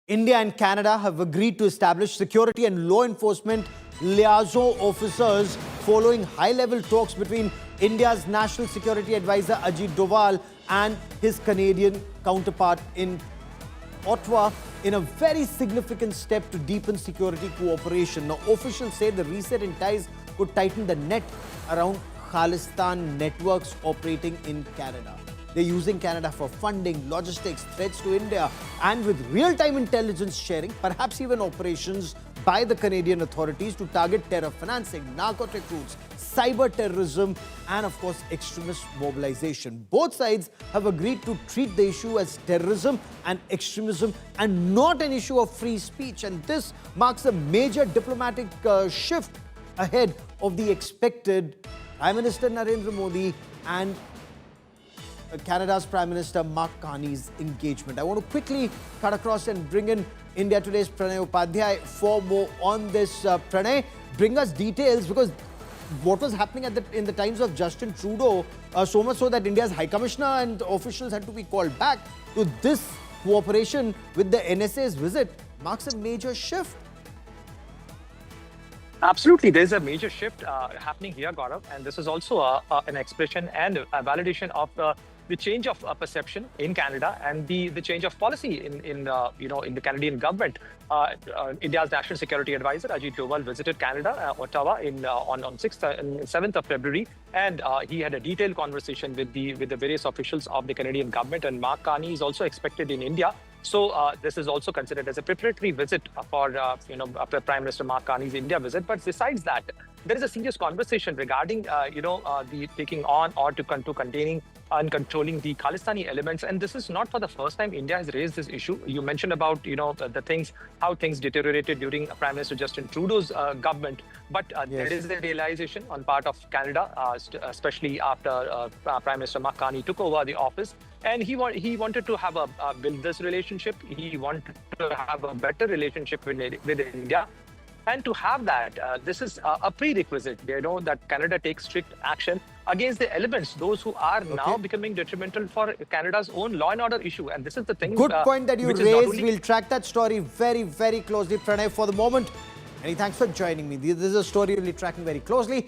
India and Canada have agreed to establish security and law enforcement liaison officers following high-level talks between India's National Security Adviser Ajit Doval and his Canadian counterpart in Ottawa, in a very significant step to deepen security cooperation. Now, officials say the reset in ties could tighten the net around Khalistan networks operating in Canada. They're using Canada for funding, logistics, threats to India, and with real-time intelligence sharing, perhaps even operations by the Canadian authorities to target terror financing, narcotic routes, cyber terrorism, and of course, extremist mobilization. Both sides have agreed to treat the issue as terrorism and extremism and not an issue of free speech. And this marks a major diplomatic shift ahead of the expected Prime Minister Narendra Modi and Canada's Prime Minister Mark Carney's engagement. I want to quickly cut across and bring in India Today's Pranay Upadhyay for more on this. Pranay, bring us details, because what was happening in the times of Justin Trudeau, so much so that India's High Commissioner and officials had to be called back, to this cooperation with the NSA's visit marks a major shift. Absolutely, there's a major shift happening here, Gaurav, and this is also an expression and a validation of the change of perception in Canada and the change of policy in the Canadian government. India's National Security Adviser Ajit Doval visited Canada, Ottawa, on 6th and 7th of February, and he had a detailed conversation with the various officials of the Canadian government. And Mark Carney is also expected in India. So this is also considered as a preparatory visit for after Prime Minister Mark Carney's India visit. But besides that, there is a serious conversation regarding the taking on or to containing and controlling the Khalistani elements. And this is not for the first time India has raised this issue. You mentioned about how things deteriorated during Prime Minister Justin Trudeau's government. But yes, there is a realization on part of Canada, especially after Prime Minister Mark Carney took over the office. And he wanted to have build this relationship. He wanted to have a better relationship with India. And to have that, this is a prerequisite. They know that Canada takes strict action against the elements, those who are now becoming detrimental for Canada's own law and order issue. And this is the thing. Good point that you raised. We'll track that story very, very closely. Pranay, for the moment, many thanks for joining me. This is a story we'll be tracking very closely.